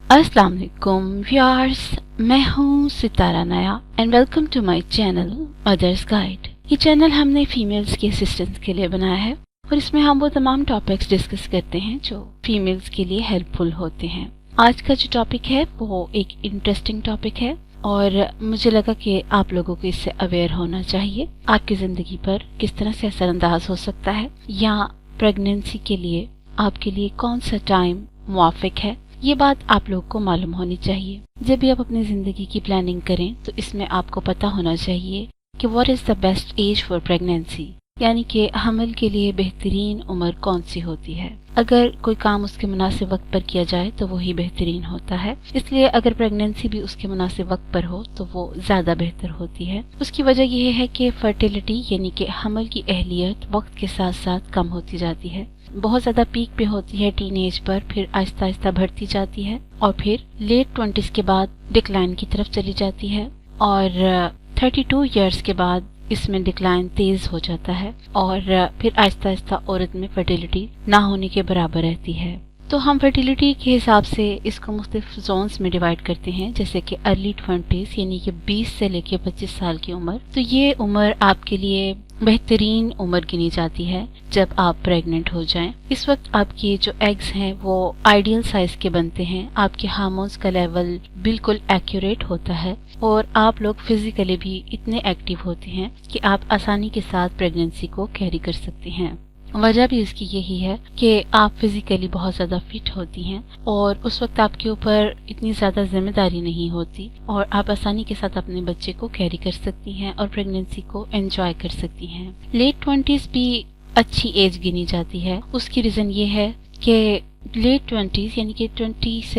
अस्सलाम वालेकुम व्यूअर्स, मैं हूँ Sitara Nayab and welcome to my channel mothers guide. ये चैनल हमने फीमेल्स के असिस्टेंस के लिए बनाया है और इसमें हम वो तमाम टॉपिक्स डिस्कस करते हैं जो फीमेल्स के लिए हेल्पफुल होते हैं। आज का जो टॉपिक है वो एक इंटरेस्टिंग टॉपिक है और मुझे लगा कि आप लोगों को इससे अवेयर होना चाहिए। आपकी ज़िंदगी पर किस तरह से असरअंदाज हो सकता है या प्रेगनेंसी के लिए आपके लिए कौन सा टाइम मुवाफिक है, ये बात आप लोग को मालूम होनी चाहिए। जब भी आप अपनी ज़िंदगी की प्लानिंग करें तो इसमें आपको पता होना चाहिए कि what is the best age for pregnancy, यानी कि हमल के लिए बेहतरीन उम्र कौन सी होती है। अगर कोई काम उसके मुनासिब वक्त पर किया जाए तो वही बेहतरीन होता है, इसलिए अगर प्रेगनेंसी भी उसके मुनासिब वक्त पर हो तो वो ज़्यादा बेहतर होती है। उसकी वजह यह है कि फर्टिलिटी यानी कि हमल की अहलियत वक्त के साथ साथ कम होती जाती है। बहुत ज़्यादा पीक पे होती है टीन एज पर, फिर आहिस्ता आहिस्ता बढ़ती जाती है और फिर लेट 20s के बाद डिक्लाइन की तरफ चली जाती है और 32 ईयर्स के बाद इसमें डिक्लाइन तेज हो जाता है और फिर आहिस्ता आहिस्ता औरत में फर्टिलिटी ना होने के बराबर रहती है। तो हम फर्टिलिटी के हिसाब से इसको मुख्तलिफ जोन्स में डिवाइड करते हैं, जैसे कि अर्ली 20s यानी कि 20 से लेके 25 साल की उम्र। तो ये उम्र आपके लिए बेहतरीन उम्र गिनी जाती है जब आप प्रेग्नेंट हो जाएं। इस वक्त आपके जो एग्स हैं वो आइडियल साइज के बनते हैं, आपके हार्मोन्स का लेवल बिल्कुल एक्यूरेट होता है और आप लोग फिजिकली भी इतने एक्टिव होते हैं कि आप आसानी के साथ प्रेगनेंसी को कैरी कर सकते हैं। वजह भी इसकी यही है कि आप फिजिकली बहुत ज़्यादा फिट होती हैं और उस वक्त आपके ऊपर इतनी ज़्यादा जिम्मेदारी नहीं होती और आप आसानी के साथ अपने बच्चे को कैरी कर सकती हैं और प्रेगनेंसी को एंजॉय कर सकती हैं। लेट 20s भी अच्छी एज गिनी जाती है। उसकी रीज़न ये है कि लेट 20s यानी कि 25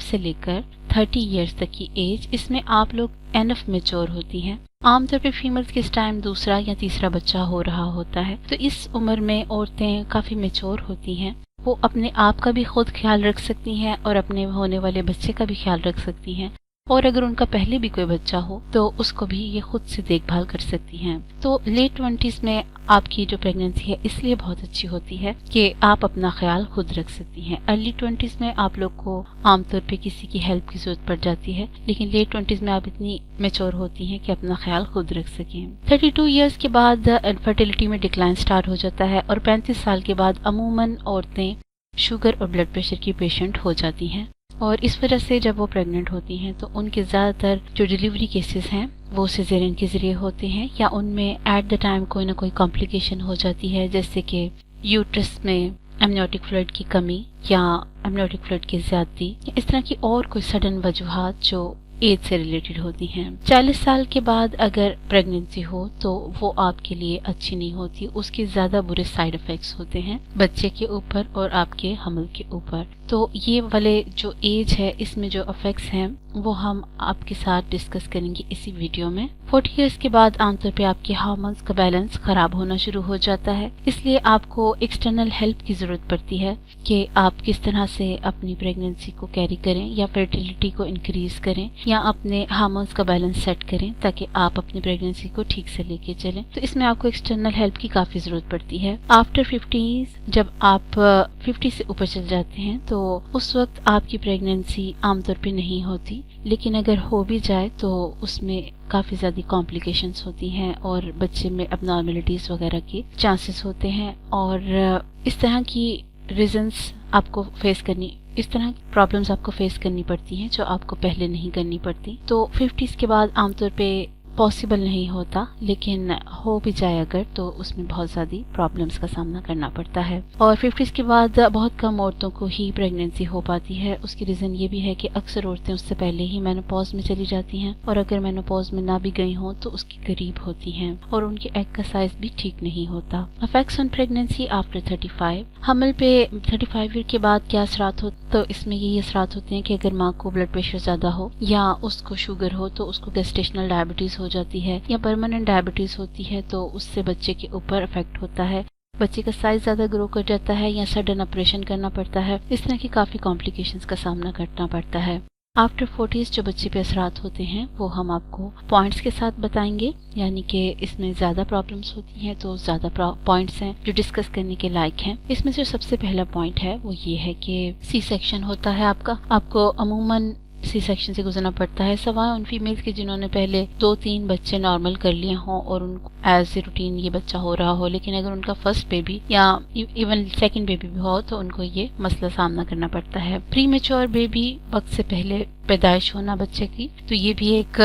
से लेकर 30 ईयर्स तक की एज, इसमें आप लोग एनफ मेच्योर होती हैं। आमतौर पे फीमेल्स के इस टाइम दूसरा या तीसरा बच्चा हो रहा होता है, तो इस उम्र में औरतें काफ़ी मेच्योर होती हैं। वो अपने आप का भी खुद ख्याल रख सकती हैं और अपने होने वाले बच्चे का भी ख्याल रख सकती हैं और अगर उनका पहले भी कोई बच्चा हो तो उसको भी ये खुद से देखभाल कर सकती हैं। तो लेट 20s में आपकी जो प्रेगनेंसी है इसलिए बहुत अच्छी होती है कि आप अपना ख्याल खुद रख सकती हैं। अर्ली 20s में आप लोग को आमतौर पे किसी की हेल्प की जरूरत पड़ जाती है, लेकिन लेट 20s में आप इतनी मेच्योर होती हैं कि अपना ख्याल खुद रख सकें। 32 ईयर्स के बाद फर्टिलिटी में डिक्लाइन स्टार्ट हो जाता है और 35 साल के बाद अमूमन औरतें शुगर और ब्लड प्रेशर की पेशेंट हो जाती हैं और इस वजह से जब वो प्रेग्नेंट होती हैं तो उनके ज़्यादातर जो डिलीवरी केसेस हैं वो सिजेरियन के ज़रिए होते हैं या उनमें एट द टाइम कोई ना कोई कॉम्प्लिकेशन हो जाती है, जैसे कि यूट्रस में एमनियोटिक फ्लूइड की कमी या एमनियोटिक फ्लूइड की ज़्यादती या इस तरह की और कोई सडन वजूहात जो एज से रिलेटेड होती हैं। 40 साल के बाद अगर प्रेगनेंसी हो तो वो आपके लिए अच्छी नहीं होती, उसके ज़्यादा बुरे साइड इफ़ेक्ट्स होते हैं बच्चे के ऊपर और आपके हमल के ऊपर। तो ये वाले जो एज है इसमें जो इफेक्ट्स हैं वो हम आपके साथ डिस्कस करेंगे इसी वीडियो में। 40 ईयर्स के बाद आमतौर पे आपके हार्मोन्स का बैलेंस खराब होना शुरू हो जाता है, इसलिए आपको एक्सटर्नल हेल्प की ज़रूरत पड़ती है कि आप किस तरह से अपनी प्रेगनेंसी को कैरी करें या फर्टिलिटी को इंक्रीज करें या अपने हार्मोन्स का बैलेंस सेट करें ताकि आप अपनी प्रेगनेंसी को ठीक से लेके चलें। तो इसमें आपको एक्सटर्नल हेल्प की काफ़ी ज़रूरत पड़ती है। आफ्टर 50s जब आप 50 से ऊपर चल जाते हैं तो उस वक्त आपकी प्रेगनेंसी आमतौर पे नहीं होती, लेकिन अगर हो भी जाए तो उसमें काफ़ी ज़्यादा कॉम्प्लिकेशंस होती हैं और बच्चे में अबनॉर्मलिटीज़ वगैरह के चांसेस होते हैं और इस तरह की रीजंस आपको फेस करनी, इस तरह की प्रॉब्लम्स आपको फेस करनी पड़ती हैं जो आपको पहले नहीं करनी पड़ती। तो 50s के बाद आमतौर पे पॉसिबल नहीं होता, लेकिन हो भी जाए अगर तो उसमें बहुत ज़्यादा प्रॉब्लम्स का सामना करना पड़ता है और 50s के बाद बहुत कम औरतों को ही प्रेगनेंसी हो पाती है। उसकी रीज़न ये भी है कि अक्सर औरतें उससे पहले ही मेनोपॉज में चली जाती हैं और अगर मेनोपॉज में ना भी गई हों तो उसके करीब होती हैं और उनके एग का साइज भी ठीक नहीं होता। इफेक्ट्स ऑन प्रेगनेंसी आफ्टर 35, हमल पे 35 ईयर के बाद क्या असरात हो, तो इसमें यही असरात होते हैं कि अगर माँ को ब्लड प्रेशर ज़्यादा हो या उसको शुगर हो तो उसको गेस्टेशनल डायबिटीज़ हो जाती है या परमानेंट डायबिटीज होती है तो उससे बच्चे के ऊपर इफेक्ट होता है, बच्चे का साइज ज्यादा ग्रो कर जाता है या सडन ऑपरेशन करना पड़ता है। इस तरह की काफी कॉम्प्लिकेशंस का सामना करना पड़ता है। आफ्टर 40s जो बच्चे पे असरात होते हैं वो हम आपको पॉइंट्स के साथ बताएंगे, यानी कि इसमें ज़्यादा प्रॉब्लम्स होती हैं तो ज़्यादा पॉइंट्स हैं जो डिस्कस करने के लायक हैं। इसमें जो सबसे पहला पॉइंट है वो ये है कि सी सेक्शन होता है आपको अमूमन सी सेक्शन से गुजरना पड़ता है, सवाए उन फीमेल्स के जिन्होंने पहले 2-3 बच्चे नॉर्मल कर लिए हों और उनको एज ए रूटीन ये बच्चा हो रहा हो, लेकिन अगर उनका फर्स्ट बेबी या इवन सेकंड बेबी भी हो तो उनको ये मसला सामना करना पड़ता है। प्री मैच्योर बेबी, वक्त से पहले पैदाइश होना बच्चे की, तो ये भी एक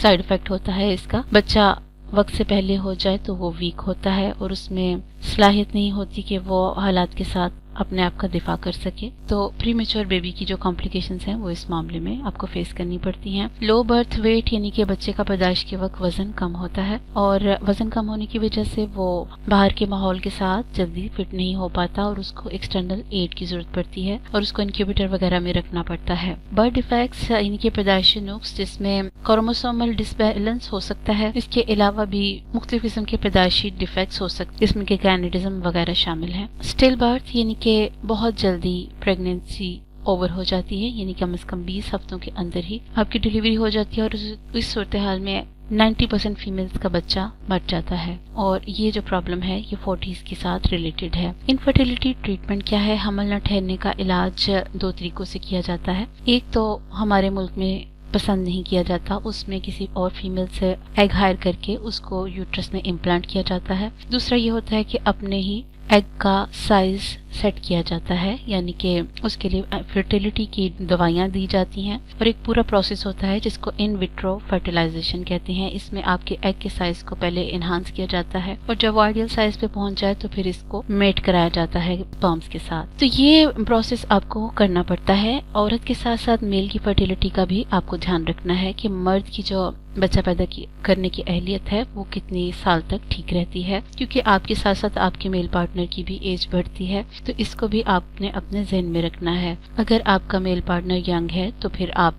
साइड इफेक्ट होता है इसका। बच्चा वक्त से पहले हो जाए तो वो वीक होता है और उसमें सलाहियत नहीं होती कि वो हालात के साथ अपने आप का दिफा कर सके। तो प्री मैच्योर बेबी की जो कॉम्प्लिकेशंस हैं वो इस मामले में आपको फेस करनी पड़ती हैं। लो बर्थ वेट, यानी कि बच्चे का पैदाइश के वक्त वजन कम होता है और वजन कम होने की वजह से वो बाहर के माहौल के साथ जल्दी फिट नहीं हो पाता और उसको एक्सटर्नल एड की जरूरत पड़ती है और उसको इनक्यूबेटर वगैरह में रखना पड़ता है। बर्थ डिफेक्ट्स, यानी कि पैदाइशी नुक्स जिसमें क्रोमोसोमल डिसबैलेंस हो सकता है, इसके अलावा भी मुख्तलिफ किस्म के पैदाइशी डिफेक्ट्स हो सकते हैं जिसमें कि गैनेडिज्म वगैरह शामिल है। स्टिल बर्थ, यानी कि बहुत जल्दी प्रेगनेंसी ओवर हो जाती है, यानी कम से कम 20 हफ्तों के अंदर ही आपकी डिलीवरी हो जाती है और इस सूरत हाल में 90% फीमेल्स का बच्चा मर जाता है और ये जो प्रॉब्लम है ये 40s के साथ रिलेटेड है। इनफर्टिलिटी ट्रीटमेंट क्या है? हमल न ठहरने का इलाज 2 तरीकों से किया जाता है। एक तो हमारे मुल्क में पसंद नहीं किया जाता, उसमें किसी और फीमेल से एग हायर करके उसको यूट्रस में इम्प्लांट किया जाता है। दूसरा ये होता है कि अपने ही एग का साइज सेट किया जाता है, यानी कि उसके लिए फर्टिलिटी की दवाइयाँ दी जाती हैं और एक पूरा प्रोसेस होता है जिसको इन विट्रो फर्टिलाइजेशन कहते हैं। इसमें आपके एग के साइज को पहले इन्हांस किया जाता है और जब वो आइडियल साइज पे पहुंच जाए तो फिर इसको मेट कराया जाता है स्पर्म्स के साथ। तो ये प्रोसेस आपको करना पड़ता है। औरत के साथ साथ मेल की फर्टिलिटी का भी आपको ध्यान रखना है कि मर्द की जो बच्चा पैदा करने की अहलियत है वो कितनी साल तक ठीक रहती है, क्योंकि आपके साथ साथ आपके मेल पार्टनर की भी एज बढ़ती है, तो इसको भी आपने अपने ज़हन में रखना है। अगर आपका मेल पार्टनर यंग है तो फिर आपको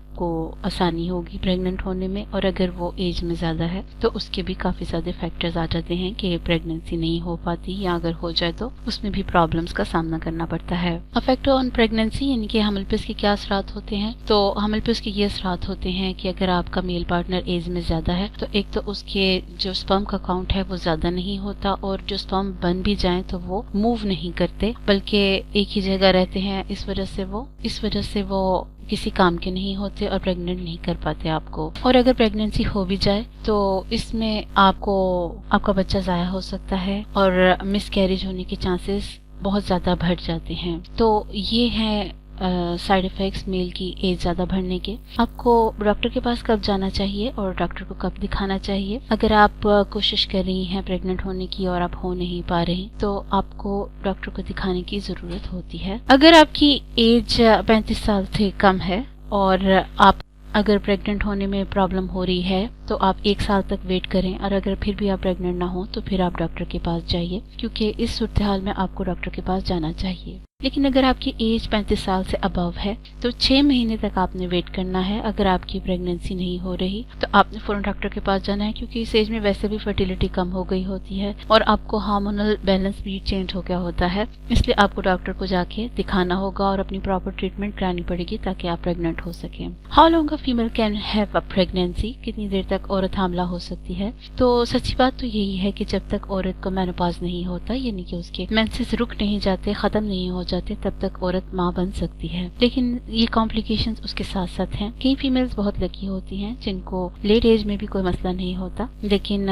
आसानी होगी प्रेग्नेंट होने में, और अगर वो एज में ज़्यादा है तो उसके भी काफ़ी सारे फैक्टर्स आ जाते हैं कि प्रेगनेंसी नहीं हो पाती, या अगर हो जाए तो उसमें भी प्रॉब्लम्स का सामना करना पड़ता है। अफेक्ट ऑन प्रेगनेंसी, यानी कि हमल पे इसके क्या असरात होते हैं? तो हमल पे उसके ये असरात होते हैं कि अगर आपका मेल पार्टनर एज में ज़्यादा है तो एक तो उसके जो स्पर्म का काउंट है वो ज़्यादा नहीं होता, और जो स्पर्म बन भी जाए तो वो मूव नहीं करते बल्कि एक ही जगह रहते हैं। इस वजह से वो किसी काम के नहीं होते और प्रेग्नेंट नहीं कर पाते आपको। और अगर प्रेगनेंसी हो भी जाए तो इसमें आपका बच्चा ज़ाया हो सकता है और मिसकैरेज होने के चांसेस बहुत ज़्यादा बढ़ जाते हैं। तो ये है साइड इफ़ेक्ट्स मेल की एज ज़्यादा बढ़ने के। आपको डॉक्टर के पास कब जाना चाहिए और डॉक्टर को कब दिखाना चाहिए? अगर आप कोशिश कर रही हैं प्रेग्नेंट होने की और आप हो नहीं पा रही तो आपको डॉक्टर को दिखाने की ज़रूरत होती है। अगर आपकी एज 35 साल से कम है और आप अगर प्रेग्नेंट होने में प्रॉब्लम हो रही है तो आप 1 साल तक वेट करें, और अगर फिर भी आप प्रेग्नेंट ना हो तो फिर आप डॉक्टर के पास जाइए, क्योंकि इस सूरत हाल में आपको डॉक्टर के पास जाना चाहिए। लेकिन अगर आपकी एज 35 साल से अबव है तो 6 महीने तक आपने वेट करना है। अगर आपकी प्रेगनेंसी नहीं हो रही तो आपने फौरन डॉक्टर के पास जाना है, क्योंकि इस एज में वैसे भी फर्टिलिटी कम हो गई होती है और आपको हार्मोनल बैलेंस भी चेंज हो गया होता है। इसलिए आपको डॉक्टर को जाके दिखाना होगा और अपनी प्रॉपर ट्रीटमेंट करानी पड़ेगी ताकि आप प्रेग्नेंट हो सकें। How long a female can have a pregnancy? कितनी देर तक औरत हामला हो सकती है? तो सच्ची बात तो यही है कि जब तक औरत को मेनोपॉज नहीं होता, यानी कि उसके मेंसेस रुक नहीं जाते, खत्म नहीं हो जाते, तब तक औरत माँ बन सकती है। लेकिन ये कॉम्प्लिकेशंस उसके साथ साथ हैं। कई फीमेल्स बहुत लकी होती हैं जिनको लेट एज में भी कोई मसला नहीं होता, लेकिन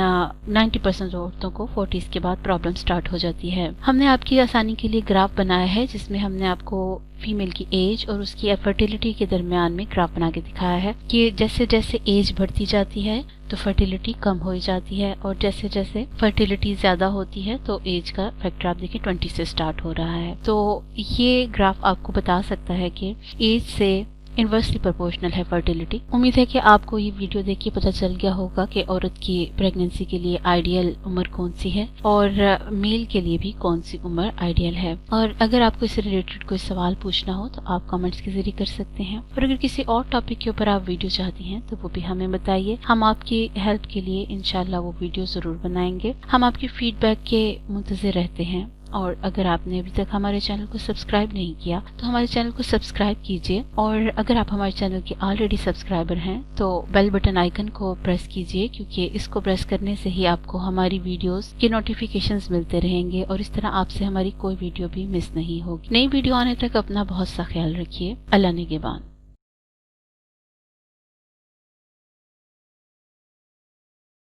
90% औरतों को 40s के बाद प्रॉब्लम स्टार्ट हो जाती है। हमने आपकी आसानी के लिए ग्राफ बनाया है जिसमें हमने आपको फीमेल की एज और उसकी फर्टिलिटी के दरमियान में ग्राफ बना के दिखाया है कि जैसे जैसे एज बढ़ती जाती है तो फर्टिलिटी कम हो जाती है, और जैसे जैसे फर्टिलिटी ज्यादा होती है तो एज का फैक्टर आप देखिए 20 से स्टार्ट हो रहा है। तो ये ग्राफ आपको बता सकता है कि एज से इनवर्सली प्रोपोर्शनल है फर्टिलिटी। उम्मीद है कि आपको ये वीडियो देख के पता चल गया होगा कि औरत की प्रेगनेंसी के लिए आइडियल उम्र कौन सी है और मेल के लिए भी कौन सी उम्र आइडियल है। और अगर आपको इससे रिलेटेड कोई सवाल पूछना हो तो आप कमेंट्स के जरिए कर सकते हैं, और अगर किसी और टॉपिक के ऊपर आप वीडियो चाहती हैं तो वो भी हमें बताइए। हम आपकी हेल्प के लिए इंशाल्लाह वो वीडियो जरूर बनाएंगे। हम आपकी फीडबैक के मुंतज़िर रहते हैं। اور اگر آپ نے ابھی تک ہمارے چینل کو سبسکرائب نہیں کیا تو ہمارے چینل کو سبسکرائب کیجیے، اور اگر آپ ہمارے چینل کے آلریڈی سبسکرائبر ہیں تو بیل بٹن آئیکن کو پریس کیجیے، کیونکہ اس کو پریس کرنے سے ہی آپ کو ہماری ویڈیوز کے نوٹیفیکیشنز ملتے رہیں گے، اور اس طرح آپ سے ہماری کوئی ویڈیو بھی مس نہیں ہوگی۔ نئی ویڈیو آنے تک اپنا بہت سا خیال رکھیے۔ اللہ نگہبان۔